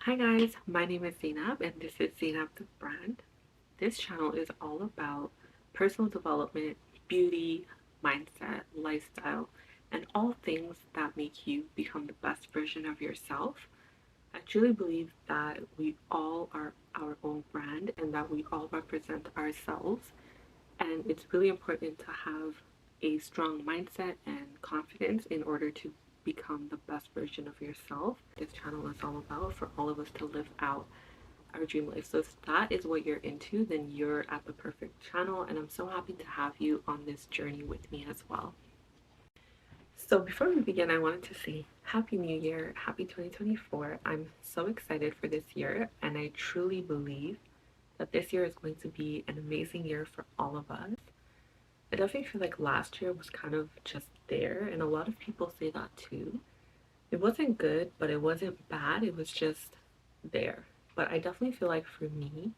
Hi guys, my name is Zainab and this is Zainab the Brand. This channel is all about personal development, beauty, mindset, lifestyle, and all things that make you become the best version of yourself. I truly believe that we all are our own brand and that we all represent ourselves. And it's really important to have a strong mindset and confidence in order to become the best version of yourself. This channel is all about for all of us to live out our dream life. So if that is what you're into, then you're at the perfect channel. And I'm so happy to have you on this journey with me as well. So before we begin, I wanted to say Happy New Year, Happy 2024. I'm so excited for this year, and I truly believe that this year is going to be an amazing year for all of us. I definitely feel like last year was kind of just there, and a lot of people say that too. It wasn't good, but it wasn't bad. It was just there. But I definitely feel like for me,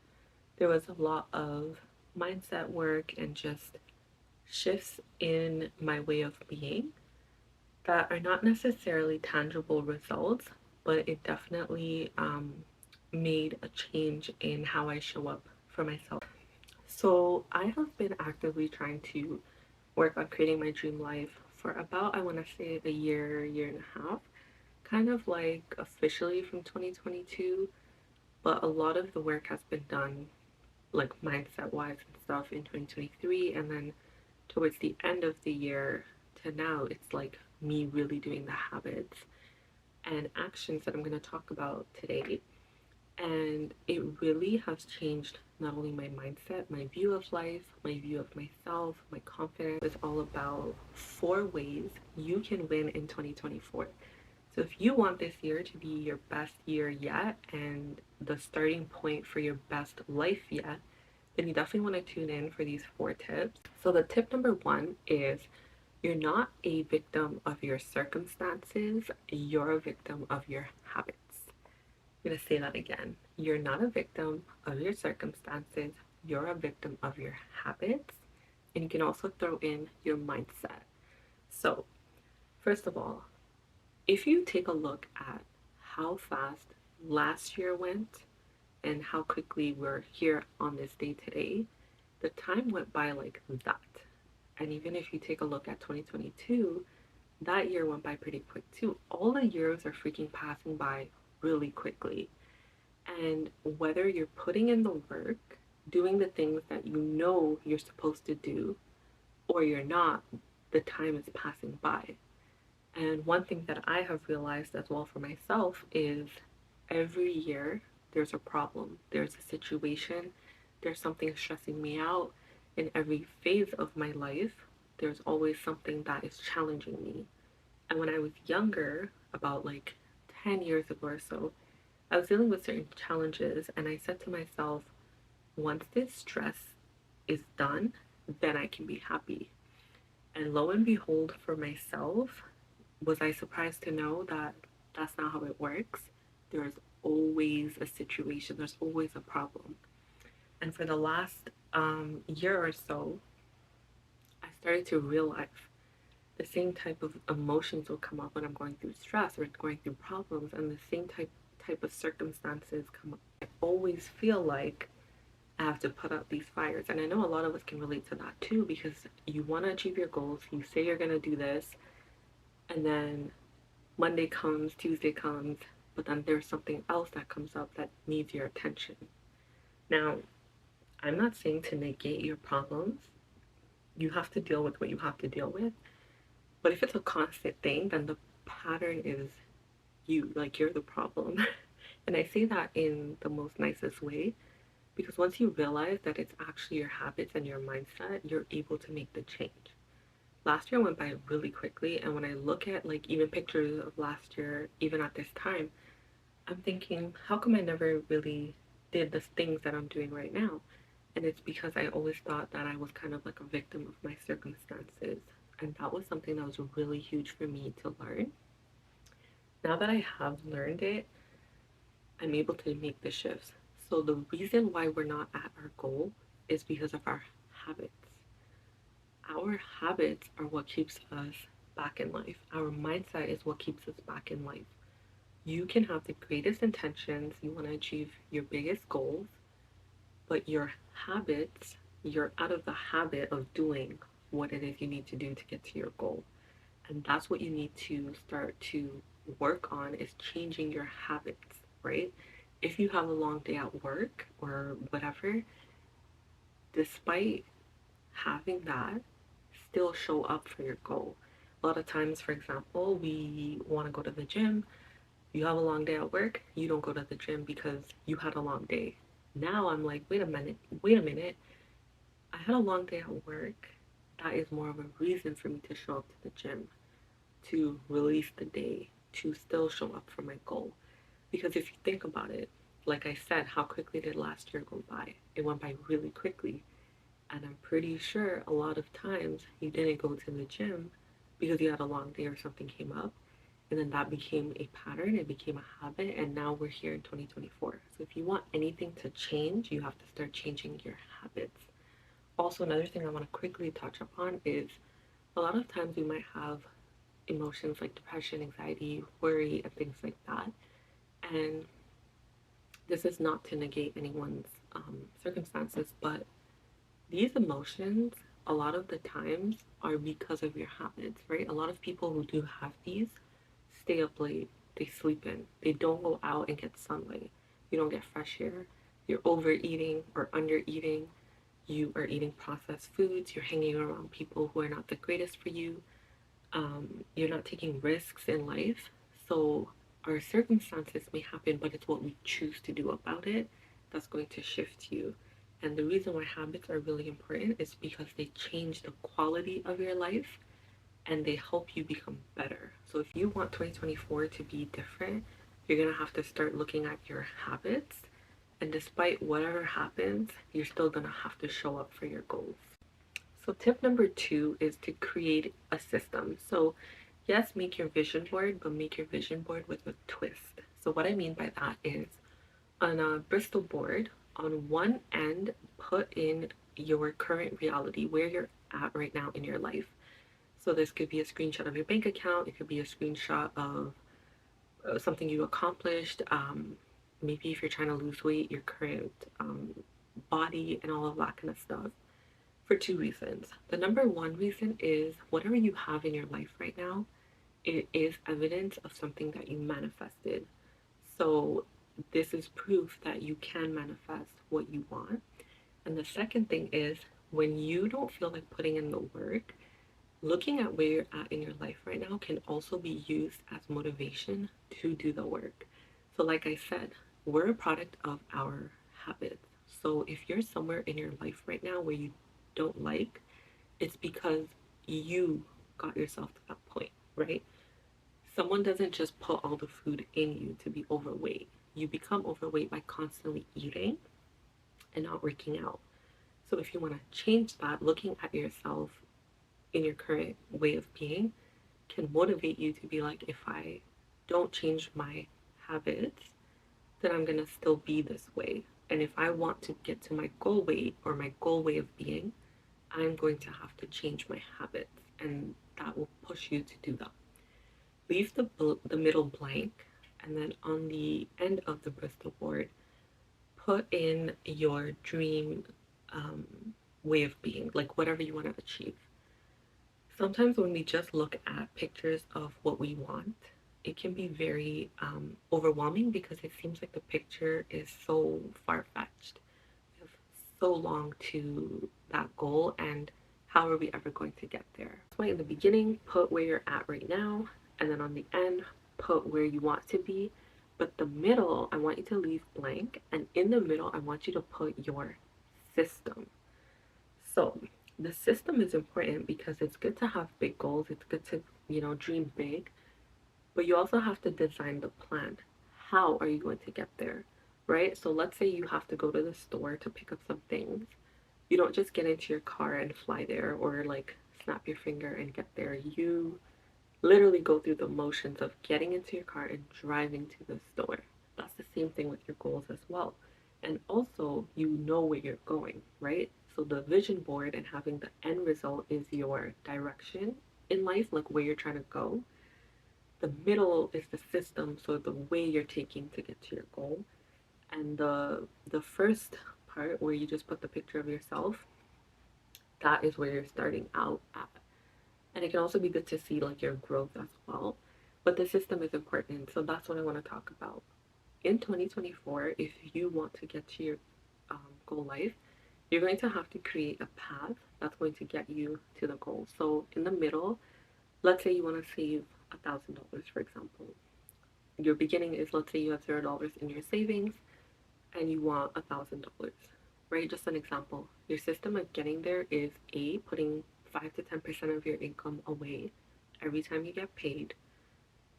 there was a lot of mindset work and just shifts in my way of being that are not necessarily tangible results, but it definitely made a change in how I show up for myself. So I have been actively trying to work on creating my dream life for about, I want to say, a year, year and a half, kind of like officially from 2022, but a lot of the work has been done like mindset wise and stuff in 2023, and then towards the end of the year to now, it's like me really doing the habits and actions that I'm going to talk about today. And it really has changed not only my mindset, my view of life, my view of myself, my confidence. It's all about 4 ways you can win in 2024. So if you want this year to be your best year yet and the starting point for your best life yet, then you definitely want to tune in for these 4 tips. So the tip number 1 is you're not a victim of your circumstances, you're a victim of your habits. I'm going to say that again. You're not a victim of your circumstances, you're a victim of your habits. And you can also throw in your mindset. So, first of all, if you take a look at how fast last year went and how quickly we're here on this day today, the time went by like that. And even if you take a look at 2022, that year went by pretty quick too. All the years are freaking passing by really quickly. And whether you're putting in the work, doing the things that you know you're supposed to do, or you're not, the time is passing by. And one thing that I have realized as well for myself is every year there's a problem, there's a situation, there's something stressing me out. In every phase of my life, there's always something that is challenging me. And when I was younger, about like 10 years ago or so, I was dealing with certain challenges, and I said to myself, once this stress is done, then I can be happy. And lo and behold, for myself, was I surprised to know that that's not how it works? There's always a situation, there's always a problem. And for the last year or so, I started to realize the same type of emotions will come up when I'm going through stress or going through problems, and the same type of circumstances come up. I always feel like I have to put out these fires, and I know a lot of us can relate to that too, because you want to achieve your goals, you say you're going to do this, and then Monday comes, Tuesday comes, but then there's something else that comes up that needs your attention. Now, I'm not saying to negate your problems. You have to deal with what you have to deal with. But if it's a constant thing, then the pattern is you, like you're the problem. And I say that in the most nicest way because once you realize that it's actually your habits and your mindset, you're able to make the change. Last year went by really quickly, and when I look at like even pictures of last year, even at this time, I'm thinking, how come I never really did the things that I'm doing right now? And it's because I always thought that I was kind of like a victim of my circumstances. And that was something that was really huge for me to learn. Now that I have learned it, I'm able to make the shifts. So the reason why we're not at our goal is because of our habits. Our habits are what keeps us back in life. Our mindset is what keeps us back in life. You can have the greatest intentions, you want to achieve your biggest goals, but your habits, you're out of the habit of doing what it is you need to do to get to your goal. And that's what you need to start to work on, is changing your habits, right? If you have a long day at work or whatever, despite having that, still show up for your goal. A lot of times, for example, we want to go to the gym. You have a long day at work, you don't go to the gym because you had a long day. Now I'm like, wait a minute. I had a long day at work. That is more of a reason for me to show up to the gym, to release the day, to still show up for my goal. Because if you think about it, like I said, how quickly did last year go by? It went by really quickly. And I'm pretty sure a lot of times you didn't go to the gym because you had a long day or something came up. And then that became a pattern, it became a habit, and now we're here in 2024. So if you want anything to change, you have to start changing your habits. Also, another thing I want to quickly touch upon is a lot of times we might have emotions like depression, anxiety, worry, and things like that. And this is not to negate anyone's circumstances, but these emotions, a lot of the times, are because of your habits, right? A lot of people who do have these stay up late, they sleep in, they don't go out and get sunlight, you don't get fresh air, you're overeating or under eating, you are eating processed foods, you're hanging around people who are not the greatest for you, you're not taking risks in life. So our circumstances may happen, but it's what we choose to do about it that's going to shift you. And the reason why habits are really important is because they change the quality of your life and they help you become better. So if you want 2024 to be different, you're going to have to start looking at your habits. And despite whatever happens, you're still going to have to show up for your goals. So tip number 2 is to create a system. So yes, make your vision board, but make your vision board with a twist. So what I mean by that is, on a Bristol board, on one end, put in your current reality, where you're at right now in your life. So this could be a screenshot of your bank account. It could be a screenshot of something you accomplished. Maybe if you're trying to lose weight, your current body and all of that kind of stuff. For two reasons. The number one reason is whatever you have in your life right now, it is evidence of something that you manifested. So this is proof that you can manifest what you want. And the second thing is, when you don't feel like putting in the work, looking at where you're at in your life right now can also be used as motivation to do the work. So, like I said, we're a product of our habits. So, if you're somewhere in your life right now where you don't like, it's because you got yourself to that point, right? Someone doesn't just put all the food in you to be overweight. You become overweight by constantly eating and not working out. So, if you want to change that, looking at yourself in your current way of being can motivate you to be like, if I don't change my habits, then I'm going to still be this way. And if I want to get to my goal weight or my goal way of being, I'm going to have to change my habits. And that will push you to do that. Leave the middle blank. And then on the end of the Bristol board, put in your dream um, way of being, like whatever you want to achieve. Sometimes when we just look at pictures of what we want, it can be very overwhelming because it seems like the picture is so far-fetched. We have so long to that goal, and how are we ever going to get there? That's why in the beginning, put where you're at right now, and then on the end, put where you want to be. But the middle, I want you to leave blank, and in the middle, I want you to put your system. So the system is important because it's good to have big goals. It's good to, dream big, but you also have to design the plan. How are you going to get there? Right? So let's say you have to go to the store to pick up some things. You don't just get into your car and fly there or like snap your finger and get there. You literally go through the motions of getting into your car and driving to the store. That's the same thing with your goals as well. And also, you know where you're going, right? So the vision board and having the end result is your direction in life, like where you're trying to go. The middle is the system, so the way you're taking to get to your goal. And the first part where you just put the picture of yourself, that is where you're starting out at. And it can also be good to see like your growth as well. But the system is important, so that's what I want to talk about. In 2024, if you want to get to your goal life, you're going to have to create a path that's going to get you to the goal. So in the middle, let's say you want to save $1,000, for example. Your beginning is, let's say you have $0 in your savings and you want $1,000, right? Just an example. Your system of getting there is A, putting 5 to 10% of your income away every time you get paid.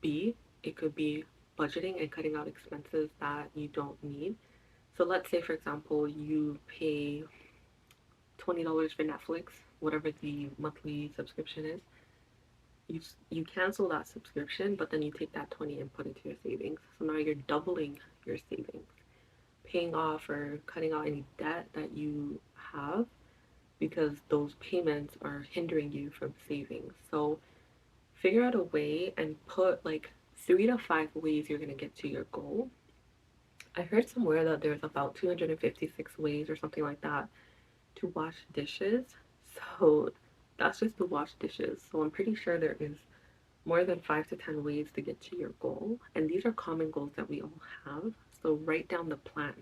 B, it could be budgeting and cutting out expenses that you don't need. So let's say, for example, you pay $20 for Netflix, whatever the monthly subscription is. You cancel that subscription, but then you take that 20 and put it to your savings. So now you're doubling your savings, paying off or cutting out any debt that you have because those payments are hindering you from saving. So figure out a way and put like 3 to 5 ways you're going to get to your goal. I heard somewhere that there's about 256 ways or something like that to wash dishes. So that's just to wash dishes. So I'm pretty sure there is more than 5 to 10 ways to get to your goal. And these are common goals that we all have. So write down the plan.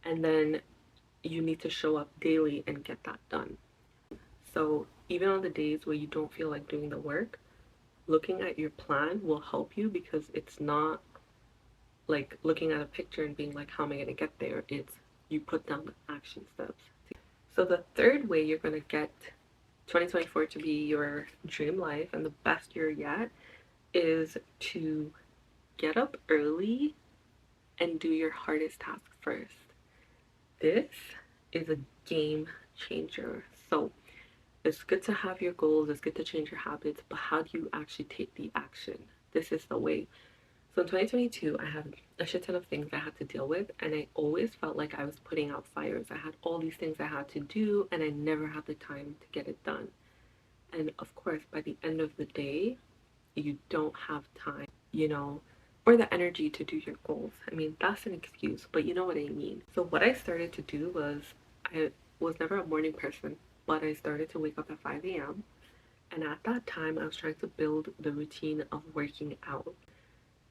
And then you need to show up daily and get that done. So even on the days where you don't feel like doing the work, looking at your plan will help you because it's not like looking at a picture and being like, how am I going to get there? It's you put down the action steps. So the third way you're going to get 2024 to be your dream life and the best year yet is to get up early and do your hardest task first. This is a game changer. So it's good to have your goals, it's good to change your habits, but how do you actually take the action? This is the way. So in 2022, I had a shit ton of things I had to deal with, and I always felt like I was putting out fires. I had all these things I had to do, and I never had the time to get it done. And of course, by the end of the day, you don't have time, or the energy to do your goals. I mean, that's an excuse, but you know what I mean. So what I started to do was I was never a morning person, but I started to wake up at 5 a.m. And at that time, I was trying to build the routine of working out.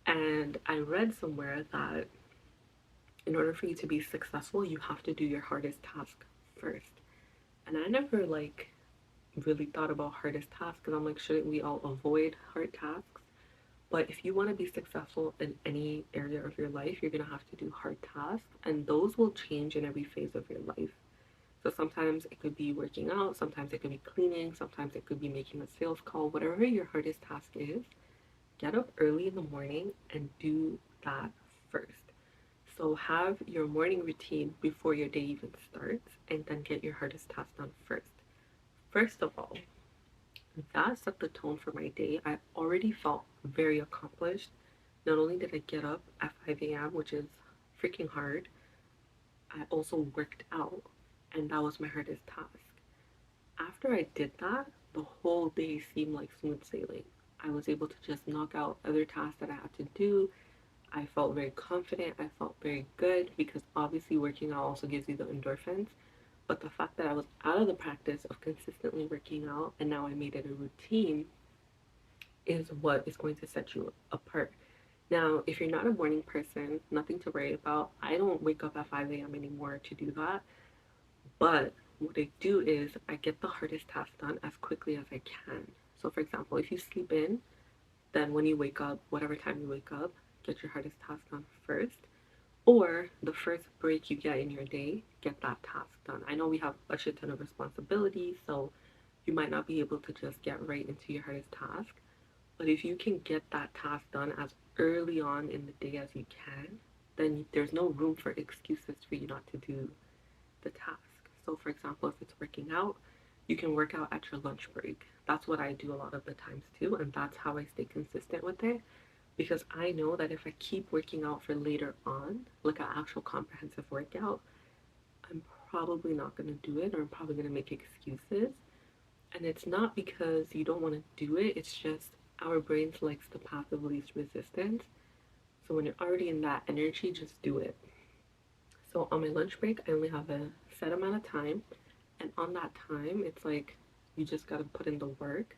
And I read somewhere that in order for you to be successful, you have to do your hardest task first. And I never really thought about hardest tasks because I'm like, shouldn't we all avoid hard tasks? But if you want to be successful in any area of your life, you're going to have to do hard tasks, and those will change in every phase of your life. So sometimes it could be working out, sometimes it could be cleaning, sometimes it could be making a sales call, whatever your hardest task is, get up early in the morning and do that first. So have your morning routine before your day even starts and then get your hardest task done first. First of all, that set the tone for my day. I already felt very accomplished. Not only did I get up at 5 a.m., which is freaking hard, I also worked out, and that was my hardest task. After I did that, the whole day seemed like smooth sailing. I was able to just knock out other tasks that I had to do. I felt very confident. I felt very good because obviously working out also gives you the endorphins. But the fact that I was out of the practice of consistently working out and now I made it a routine is what is going to set you apart. Now, if you're not a morning person, nothing to worry about. I don't wake up at 5 a.m. anymore to do that. But what I do is I get the hardest task done as quickly as I can. So, for example, if you sleep in, then when you wake up, whatever time you wake up, get your hardest task done first. Or the first break you get in your day, get that task done. I know we have a shit ton of responsibilities, so you might not be able to just get right into your hardest task. But if you can get that task done as early on in the day as you can, then there's no room for excuses for you not to do the task. So, for example, if it's working out, you can work out at your lunch break. That's what I do a lot of the times too, and that's how I stay consistent with it because I know that if I keep working out for later on, like an actual comprehensive workout, I'm probably not going to do it or I'm probably going to make excuses. And it's not because you don't want to do it, it's just our brains likes the path of least resistance. So when you're already in that energy, just do it. So on my lunch break, I only have a set amount of time, and on that time, it's like you just gotta put in the work.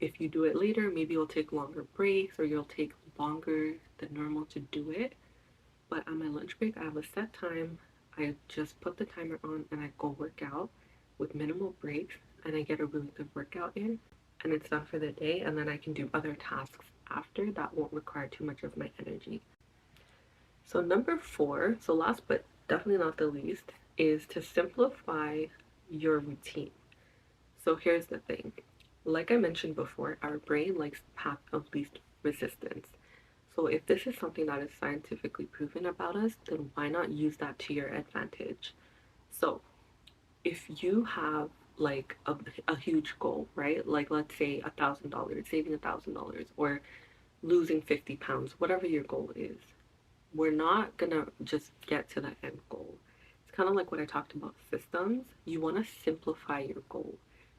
If you do it later, maybe you'll take longer breaks or you'll take longer than normal to do it. But on my lunch break, I have a set time. I just put the timer on and I go work out with minimal breaks, and I get a really good workout in, and it's done for the day, and then I can do other tasks after that won't require too much of my energy. So number 4, so last but definitely not the least, is to simplify your routine. So here's the thing. Like I mentioned before, our brain likes path of least resistance. So if this is something that is scientifically proven about us, then why not use that to your advantage? So if you have like a huge goal, right? Like let's say $1,000, saving $1,000 or losing 50 pounds, whatever your goal is, we're not gonna just get to the end goal. It's kind of like what I talked about systems. You want to simplify your goal.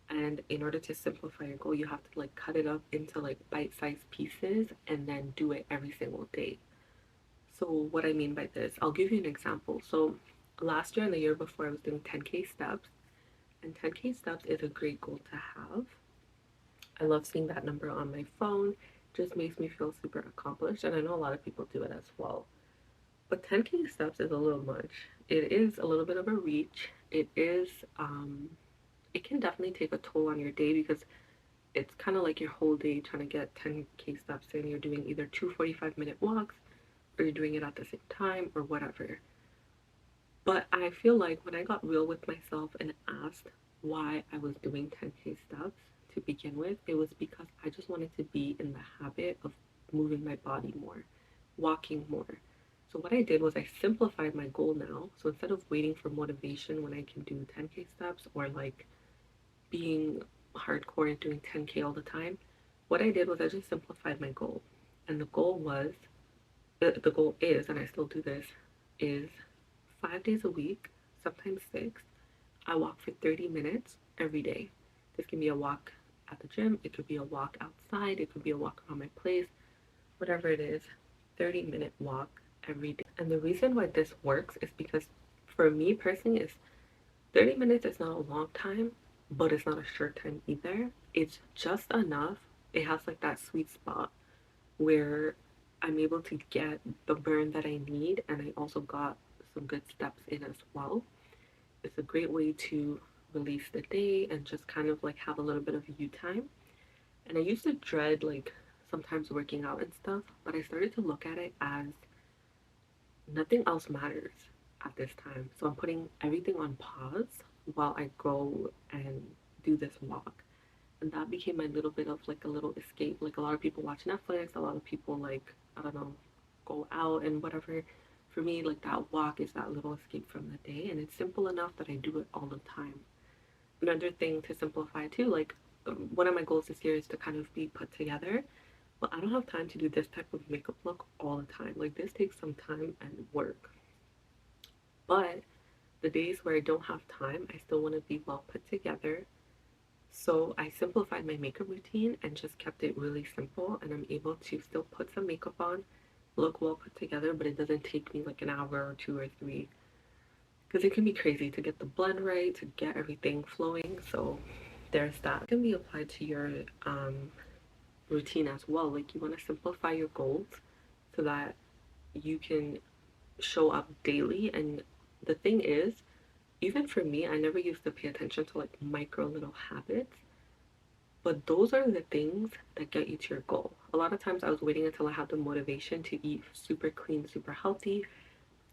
And in order to simplify your goal, you have to like cut it up into like bite-sized pieces and then do it every single day. So what I mean by this, I'll give you an example. So last year and the year before, I was doing 10K steps, and 10K steps is a great goal to have. I love seeing that number on my phone. Just makes me feel super accomplished, and I know a lot of people do it as well. But 10K steps is a little much. It is a little bit of a reach. It can definitely take a toll on your day because it's kind of like your whole day trying to get 10K steps in. You're doing either two 45-minute walks or you're doing it at the same time or whatever. But I feel like when I got real with myself and asked why I was doing 10K steps to begin with, it was because I just wanted to be in the habit of moving my body more, walking more. So what I did was I simplified my goal now. So instead of waiting for motivation when I can do 10K steps or like being hardcore and doing 10K all the time, what I did was I just simplified my goal. And the goal was, the goal is, and I still do this, is 5 days a week, sometimes six. I walk for 30 minutes every day. This can be a walk at the gym, it could be a walk outside, it could be a walk around my place, whatever it is, 30-minute walk every day. And the reason why this works is because for me personally, is 30 minutes is not a long time, but it's not a short time either. It's just enough. It has like that sweet spot where I'm able to get the burn that I need, and I also got some good steps in as well. It's a great way to release the day and just kind of like have a little bit of you time. And I used to dread like sometimes working out and stuff, but I started to look at it as nothing else matters at this time. So I'm putting everything on pause while I go and do this walk. And that became my little bit of like a little escape. Like a lot of people watch Netflix, a lot of people like, I don't know, go out and whatever. For me, like that walk is that little escape from the day, and it's simple enough that I do it all the time. Another thing to simplify too, like one of my goals this year is to kind of be put together. Well, I don't have time to do this type of makeup look all the time. Like this takes some time and work. But the days where I don't have time, I still want to be well put together. So I simplified my makeup routine and just kept it really simple, and I'm able to still put some makeup on, look well put together, but it doesn't take me like an hour or two or three because it can be crazy to get the blend right, to get everything flowing. So there's that. It can be applied to your routine as well. Like you want to simplify your goals so that you can show up daily. And the thing is, even for me, I never used to pay attention to like micro little habits, but those are the things that get you to your goal. A lot of times I was waiting until I had the motivation to eat super clean, super healthy.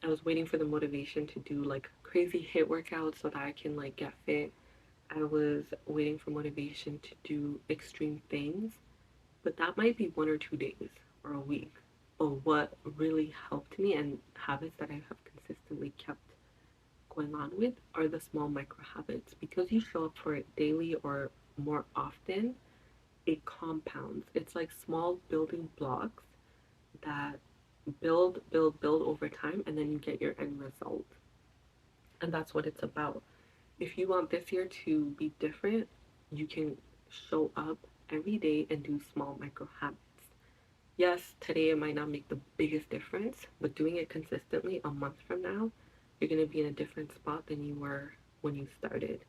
I was waiting for the motivation to do like crazy hit workouts so that I can like get fit. I was waiting for motivation to do extreme things, but that might be 1 or 2 days or a week. But what really helped me and habits that I have consistently kept going on with are the small micro habits. Because you show up for it daily or more often, it compounds. It's like small building blocks that build over time, and then you get your end result. And that's what it's about. If you want this year to be different, you can show up every day and do small micro habits. Yes, today it might not make the biggest difference, but doing it consistently a month from now, you're going to be in a different spot than you were when you started.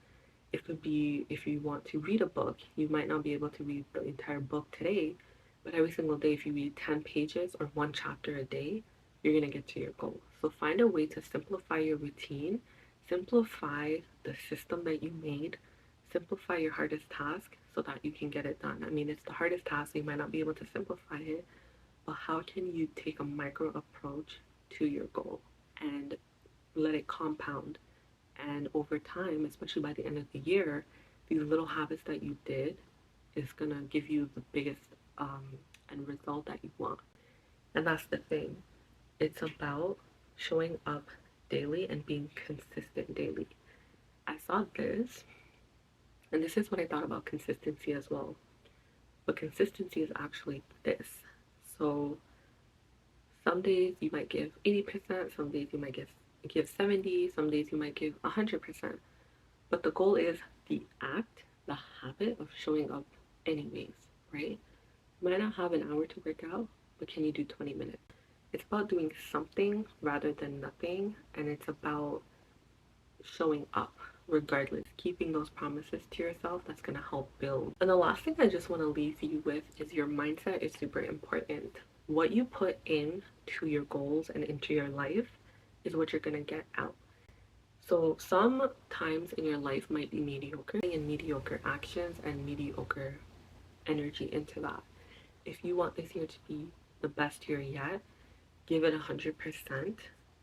It could be if you want to read a book, you might not be able to read the entire book today, but every single day, if you read 10 pages or one chapter a day, you're going to get to your goal. So find a way to simplify your routine, simplify the system that you made, simplify your hardest task so that you can get it done. I mean, it's the hardest task, so you might not be able to simplify it, but how can you take a micro approach to your goal and let it compound? And over time, especially by the end of the year, these little habits that you did is gonna give you the biggest end result that you want. And that's the thing. It's about showing up daily and being consistent daily. I saw this, and this is what I thought about consistency as well. But consistency is actually this. So some days you might give 80%, some days you might give 70, some days you might give 100%. But the goal is the act, the habit of showing up anyways, right? You might not have an hour to work out, but can you do 20 minutes? It's about doing something rather than nothing, and it's about showing up regardless, keeping those promises to yourself. That's going to help build. And the last thing I just want to leave you with is your mindset is super important. What you put in to your goals and into your life is what you're going to get out. So some times in your life might be mediocre, and mediocre actions and mediocre energy into that. If you want this year to be the best year yet, give it 100%.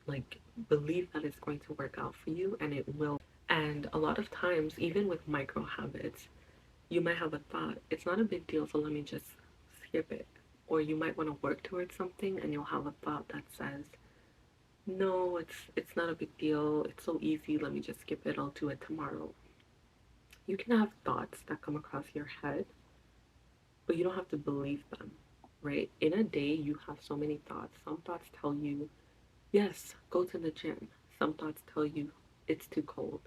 Like, believe that it's going to work out for you, and it will. And a lot of times, even with micro habits, you might have a thought, it's not a big deal, so let me just skip it. Or you might want to work towards something and you'll have a thought that says, no, it's not a big deal. It's so easy. Let me just skip it. I'll do it tomorrow. You can have thoughts that come across your head, but you don't have to believe them, right? In a day, you have so many thoughts. Some thoughts tell you, yes, go to the gym. Some thoughts tell you, it's too cold.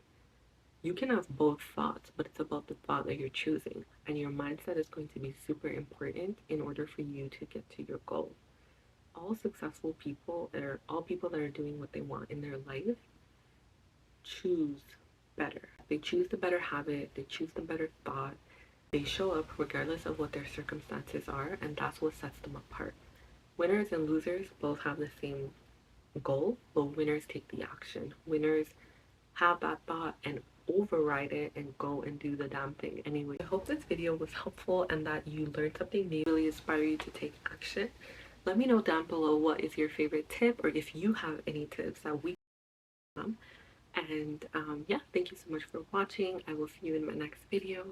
You can have both thoughts, but it's about the thought that you're choosing. And your mindset is going to be super important in order for you to get to your goal. All successful people, or all people that are doing what they want in their life, choose better. They choose the better habit, they choose the better thought. They show up regardless of what their circumstances are, and that's what sets them apart. Winners and losers both have the same goal, but winners take the action. Winners have that thought and override it and go and do the damn thing anyway. I hope this video was helpful and that you learned something new, really inspire you to take action. Let me know down below what is your favorite tip, or if you have any tips that we can. And yeah, thank you so much for watching. I will see you in my next video.